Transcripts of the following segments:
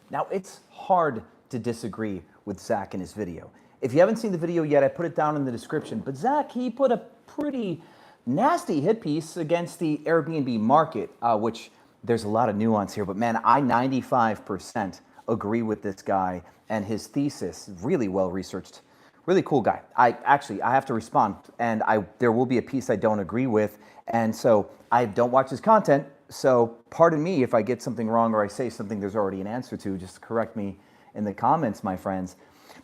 Now, it's hard to disagree with Zac in his video. If you haven't seen the video yet, I put it down in the description. But Zac, he put a pretty nasty hit piece against the Airbnb market, which there's a lot of nuance here. But man, I 95% agree with this guy and his thesis. Really well researched. Really cool guy. I have to respond, and there will be a piece I don't agree with, and so I don't watch his content. So pardon me if I get something wrong or I say something there's already an answer to. Just correct me in the comments, my friends.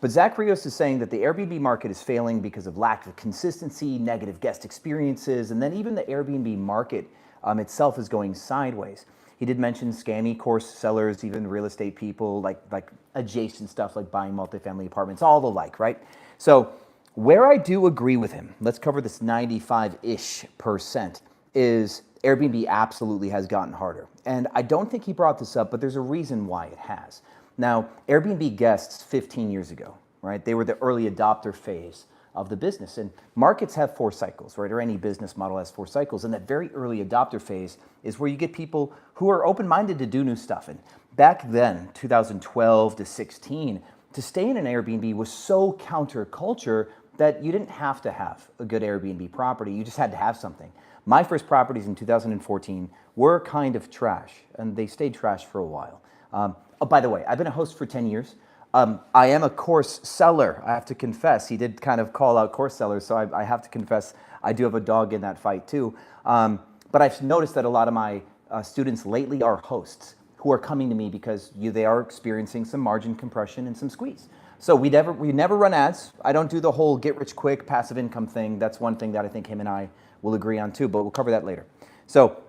But Zac Rios is saying that the Airbnb market is failing because of lack of consistency, negative guest experiences, and then even the Airbnb market itself is going sideways. He did mention scammy course sellers, even real estate people, like adjacent stuff like buying multifamily apartments, all the like, right? So where I do agree with him, let's cover this 95-ish%, is Airbnb absolutely has gotten harder. And I don't think he brought this up, but there's a reason why it has. Now, Airbnb guests 15 years ago, right? They were the early adopter phase of the business. And markets have 4 cycles, right? Or any business model has 4 cycles. And that very early adopter phase is where you get people who are open-minded to do new stuff. And back then, 2012 to 16, to stay in an Airbnb was so counterculture that you didn't have to have a good Airbnb property. You just had to have something. My first properties in 2014 were kind of trash, and they stayed trash for a while. Oh, by the way, I've been a host for 10 years. I am a course seller, I have to confess. He did kind of call out course sellers, so I have to confess I do have a dog in that fight too. But I've noticed that a lot of my students lately are hosts who are coming to me because they are experiencing some margin compression and some squeeze. So we never run ads. I don't do the whole get rich quick passive income thing. That's one thing that I think him and I will agree on too, but we'll cover that later. So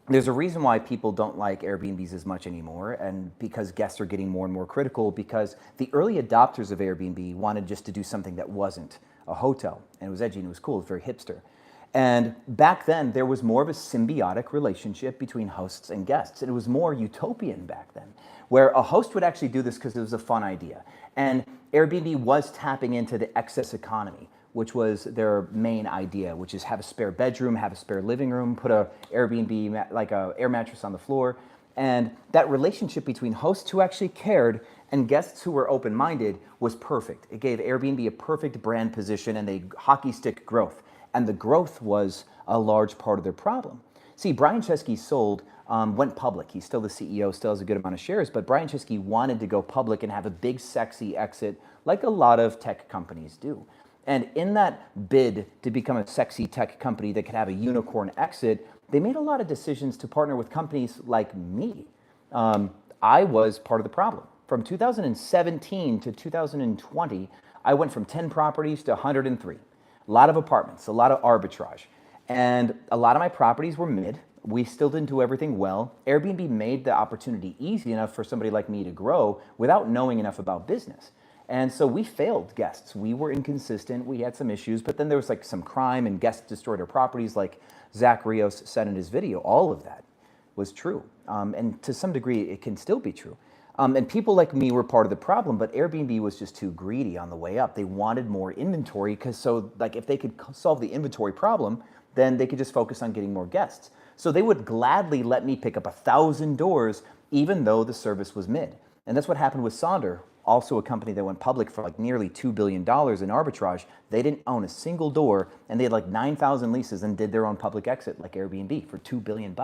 there's a reason why people don't like Airbnbs as much anymore, and because guests are getting more and more critical, because the early adopters of Airbnb wanted just to do something that wasn't a hotel, and it was edgy and it was cool, it was very hipster. And back then, there was more of a symbiotic relationship between hosts and guests. It was more utopian back then, where a host would actually do this because it was a fun idea. And Airbnb was tapping into the excess economy, which was their main idea, which is have a spare bedroom, have a spare living room, put a Airbnb, like a air mattress on the floor. And that relationship between hosts who actually cared and guests who were open-minded was perfect. It gave Airbnb a perfect brand position and a hockey stick growth. And the growth was a large part of their problem. See, Brian Chesky went public. He's still the CEO, still has a good amount of shares, but Brian Chesky wanted to go public and have a big, sexy exit like a lot of tech companies do. And in that bid to become a sexy tech company that could have a unicorn exit, they made a lot of decisions to partner with companies like me. I was part of the problem. From 2017 to 2020, I went from 10 properties to 103. A lot of apartments, a lot of arbitrage. And a lot of my properties were mid. We still didn't do everything well. Airbnb made the opportunity easy enough for somebody like me to grow without knowing enough about business. And so we failed guests. We were inconsistent. We had some issues, but then there was like some crime and guests destroyed our properties, like Zac Rios said in his video. All of that was true. And to some degree, it can still be true. And people like me were part of the problem, but Airbnb was just too greedy on the way up. They wanted more inventory because if they could solve the inventory problem, then they could just focus on getting more guests. So they would gladly let me pick up 1,000 doors, even though the service was mid. And that's what happened with Sonder, also a company that went public for like nearly $2 billion in arbitrage. They didn't own a single door, and they had like 9,000 leases and did their own public exit like Airbnb for $2 billion.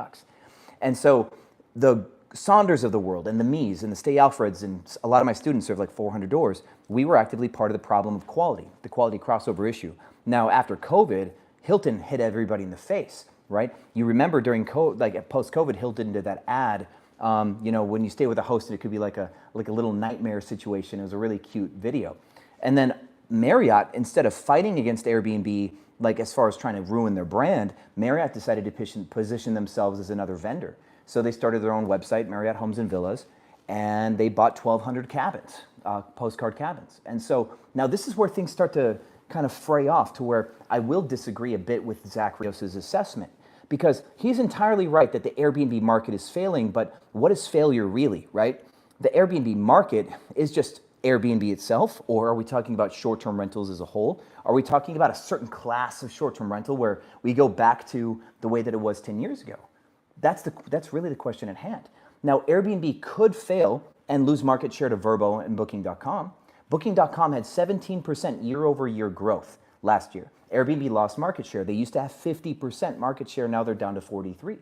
And so the Sonders of the world and the Me's and the Stay Alfreds and a lot of my students serve like 400 doors. We were actively part of the problem of quality, the quality crossover issue. Now, after COVID, Hilton hit everybody in the face, right? You remember during post-COVID, Hilton did that ad. When you stay with a host, it could be like a little nightmare situation. It was a really cute video. And then Marriott, instead of fighting against Airbnb, like as far as trying to ruin their brand, Marriott decided to position themselves as another vendor. So they started their own website, Marriott Homes and Villas, and they bought 1,200 cabins, postcard cabins. And so now this is where things start to kind of fray off, to where I will disagree a bit with Zac Rios' assessment, because he's entirely right that the Airbnb market is failing, but what is failure really, right? The Airbnb market is just Airbnb itself, or are we talking about short-term rentals as a whole? Are we talking about a certain class of short-term rental where we go back to the way that it was 10 years ago? That's really the question at hand. Now, Airbnb could fail and lose market share to VRBO and Booking.com. Booking.com had 17% year-over-year growth last year. Airbnb lost market share. They used to have 50% market share. Now they're down to 43%.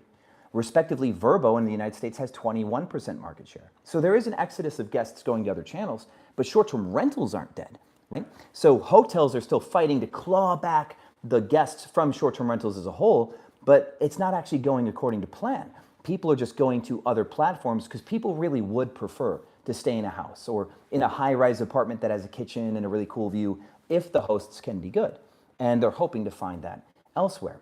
Respectively, VRBO in the United States has 21% market share. So there is an exodus of guests going to other channels, but short-term rentals aren't dead. Right? So hotels are still fighting to claw back the guests from short-term rentals as a whole, but it's not actually going according to plan. People are just going to other platforms because people really would prefer to stay in a house or in a high-rise apartment that has a kitchen and a really cool view if the hosts can be good. And they're hoping to find that elsewhere.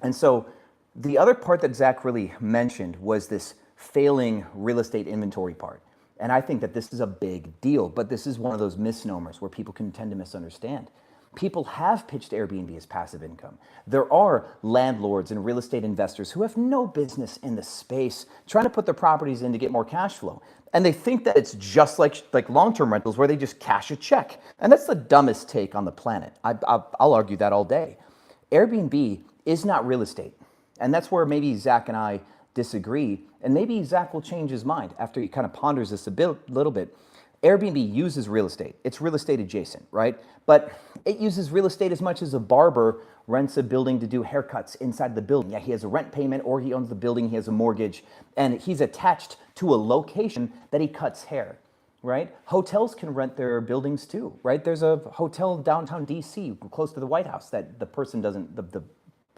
And so the other part that Zac really mentioned was this failing real estate inventory part. And I think that this is a big deal, but this is one of those misnomers where people can tend to misunderstand. People have pitched Airbnb as passive income. There are landlords and real estate investors who have no business in the space trying to put their properties in to get more cash flow. And they think that it's just like long-term rentals where they just cash a check. And that's the dumbest take on the planet. I'll argue that all day. Airbnb is not real estate. And that's where maybe Zac and I disagree. And maybe Zac will change his mind after he kind of ponders this a little bit. Airbnb uses real estate. It's real estate adjacent, right? But it uses real estate as much as a barber rents a building to do haircuts inside the building. Yeah, he has a rent payment or he owns the building, he has a mortgage, and he's attached to a location that he cuts hair, right? Hotels can rent their buildings too, right? There's a hotel downtown DC close to the White House that the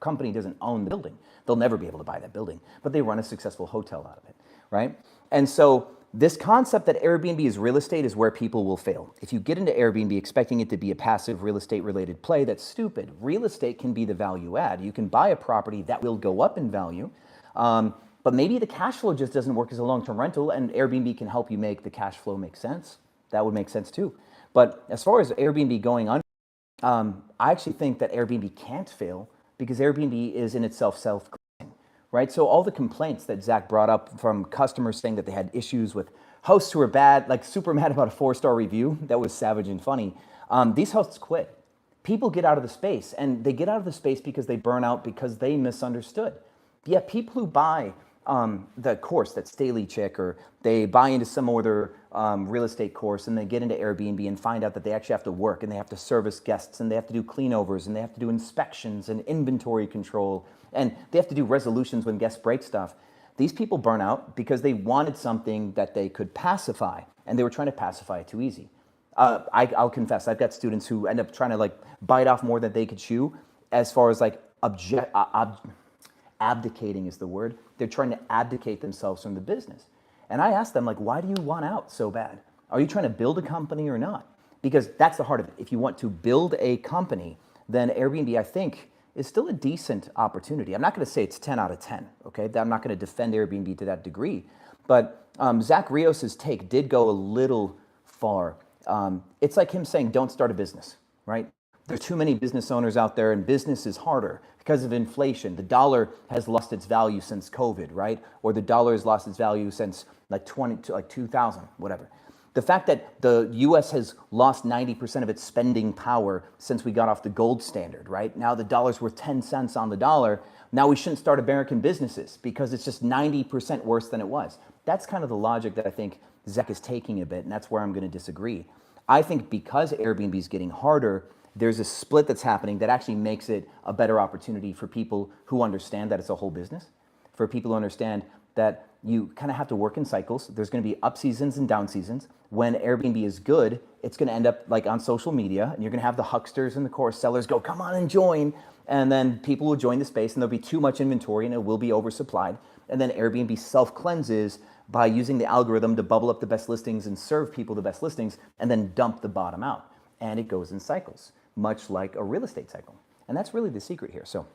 company doesn't own the building. They'll never be able to buy that building, but they run a successful hotel out of it, right? And so this concept that Airbnb is real estate is where people will fail. If you get into Airbnb expecting it to be a passive real estate related play, that's stupid. Real estate can be the value add. You can buy a property that will go up in value, but maybe the cash flow just doesn't work as a long-term rental and Airbnb can help you make the cash flow make sense. That would make sense too. But as far as Airbnb going on, I actually think that Airbnb can't fail because Airbnb is in itself self-cleaning, right? So all the complaints that Zac brought up from customers saying that they had issues with hosts who were bad, like super mad about a 4-star review, that was savage and funny. These hosts quit. People get out of the space, and they get out of the space because they burn out because they misunderstood. Yet people who buy the course, that Staley chick, or they buy into some other real estate course and they get into Airbnb and find out that they actually have to work and they have to service guests and they have to do cleanovers and they have to do inspections and inventory control and they have to do resolutions when guests break stuff. These people burn out because they wanted something that they could pacify and they were trying to pacify it too easy. I'll confess, I've got students who end up trying to bite off more than they could chew as far as abdicating is the word. They're trying to abdicate themselves from the business. And I ask them, why do you want out so bad? Are you trying to build a company or not? Because that's the heart of it. If you want to build a company, then Airbnb, I think, is still a decent opportunity. I'm not going to say it's 10 out of 10, okay? I'm not going to defend Airbnb to that degree. But Zac Rios' take did go a little far. It's like him saying, don't start a business, right? There are too many business owners out there and business is harder because of inflation. The dollar has lost its value since COVID, right? Or the dollar has lost its value since 2000, whatever. The fact that the US has lost 90% of its spending power since we got off the gold standard, right? Now the dollar's worth 10 cents on the dollar. Now we shouldn't start American businesses because it's just 90% worse than it was. That's kind of the logic that I think Zac is taking a bit, and that's where I'm going to disagree. I think because Airbnb is getting harder, there's a split that's happening that actually makes it a better opportunity for people who understand that it's a whole business, for people who understand that you kind of have to work in cycles. There's going to be up seasons and down seasons. When Airbnb is good, it's going to end up on social media, and you're going to have the hucksters and the course sellers go, come on and join. And then people will join the space, and there'll be too much inventory, and it will be oversupplied. And then Airbnb self-cleanses by using the algorithm to bubble up the best listings and serve people the best listings, and then dump the bottom out. And it goes in cycles, much like a real estate cycle. And that's really the secret here. So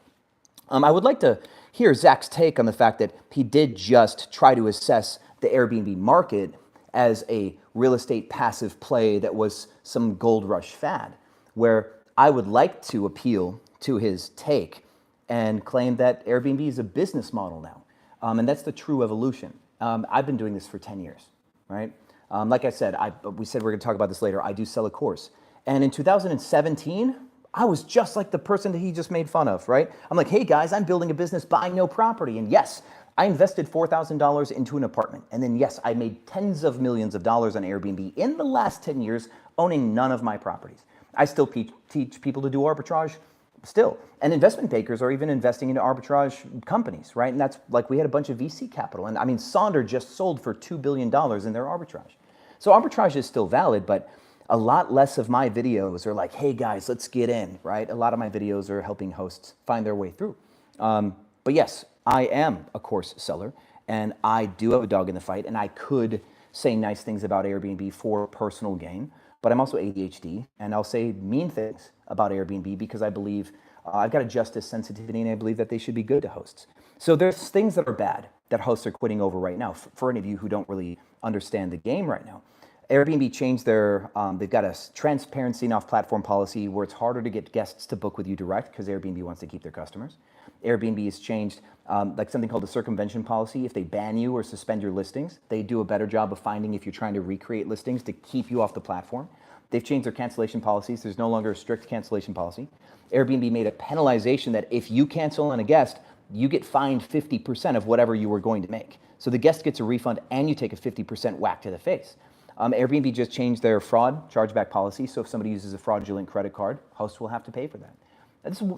I would like to hear Zac's take on the fact that he did just try to assess the Airbnb market as a real estate passive play that was some gold rush fad, where I would like to appeal to his take and claim that Airbnb is a business model now. And that's the true evolution. I've been doing this for 10 years, right? Like I said, we said we're going to talk about this later. I do sell a course. And in 2017, I was just like the person that he just made fun of, right? I'm like, hey guys, I'm building a business buying no property. And yes, I invested $4,000 into an apartment. And then, yes, I made tens of millions of dollars on Airbnb in the last 10 years, owning none of my properties. I still teach people to do arbitrage still. And investment bankers are even investing into arbitrage companies, right? And that's like we had a bunch of VC capital. And I mean, Sonder just sold for $2 billion in their arbitrage. So arbitrage is still valid, but a lot less of my videos are like, hey guys, let's get in, right? A lot of my videos are helping hosts find their way through. But yes, I am a course seller, and I do have a dog in the fight, and I could say nice things about Airbnb for personal gain, but I'm also ADHD, and I'll say mean things about Airbnb because I believe I've got a justice sensitivity, and I believe that they should be good to hosts. So there's things that are bad that hosts are quitting over right now. For any of you who don't really understand the game right now, Airbnb changed their, they've got a transparency and off-platform policy where it's harder to get guests to book with you direct because Airbnb wants to keep their customers. Airbnb has changed like something called the circumvention policy. If they ban you or suspend your listings, they do a better job of finding if you're trying to recreate listings to keep you off the platform. They've changed their cancellation policies. There's no longer a strict cancellation policy. Airbnb made a penalization that if you cancel on a guest, you get fined 50% of whatever you were going to make. So the guest gets a refund and you take a 50% whack to the face. Airbnb just changed their fraud chargeback policy. So if somebody uses a fraudulent credit card, hosts will have to pay for that.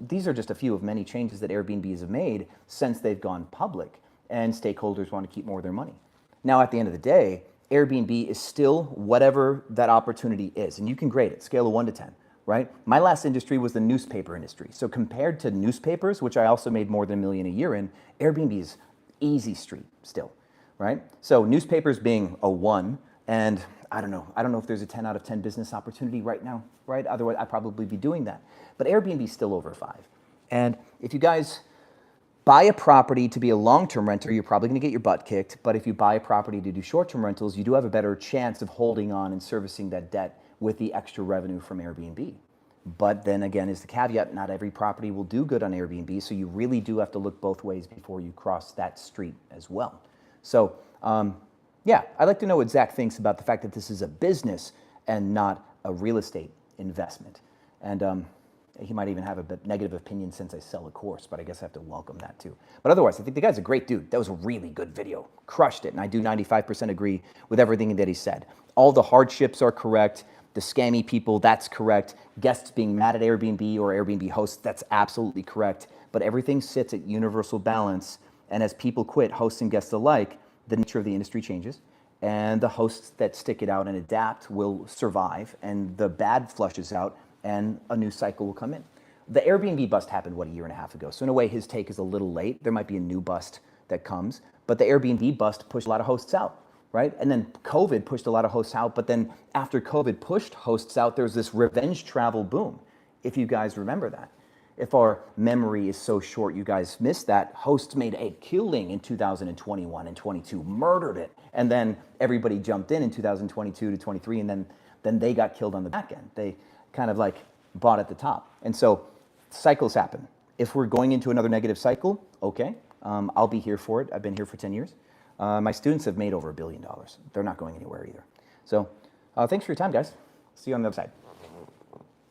These are just a few of many changes that Airbnb has made since they've gone public, and stakeholders want to keep more of their money. Now, at the end of the day, Airbnb is still whatever that opportunity is, and you can grade it, scale of 1 to 10, right? My last industry was the newspaper industry. So compared to newspapers, which I also made more than $1 million a year in, Airbnb is easy street still, right? So newspapers being a 1, and I don't know if there's a 10 out of 10 business opportunity right now, right? Otherwise, I'd probably be doing that. But Airbnb is still over 5. And if you guys buy a property to be a long-term renter, you're probably going to get your butt kicked. But if you buy a property to do short-term rentals, you do have a better chance of holding on and servicing that debt with the extra revenue from Airbnb. But then again, is the caveat, not every property will do good on Airbnb. So you really do have to look both ways before you cross that street as well. So, yeah, I'd like to know what Zac thinks about the fact that this is a business and not a real estate investment. And he might even have a bit negative opinion since I sell a course, but I guess I have to welcome that too. But otherwise, I think the guy's a great dude. That was a really good video. Crushed it. And I do 95% agree with everything that he said. All the hardships are correct. The scammy people, that's correct. Guests being mad at Airbnb or Airbnb hosts, that's absolutely correct. But everything sits at universal balance. And as people quit, hosts and guests alike, the nature of the industry changes. And the hosts that stick it out and adapt will survive. And the bad flushes out, and a new cycle will come in. The Airbnb bust happened, what, a year and a half ago. So in a way, his take is a little late. There might be a new bust that comes. But the Airbnb bust pushed a lot of hosts out, right? And then COVID pushed a lot of hosts out. But then after COVID pushed hosts out, there's this revenge travel boom, if you guys remember that. If our memory is so short, you guys missed that. Hosts made a killing in 2021 and 22, murdered it. And then everybody jumped in 2022 to 23, and then they got killed on the back end. They kind of like bought at the top. And so cycles happen. If we're going into another negative cycle, okay, I'll be here for it. I've been here for 10 years. My students have made over $1 billion. They're not going anywhere either. So thanks for your time, guys. See you on the other side.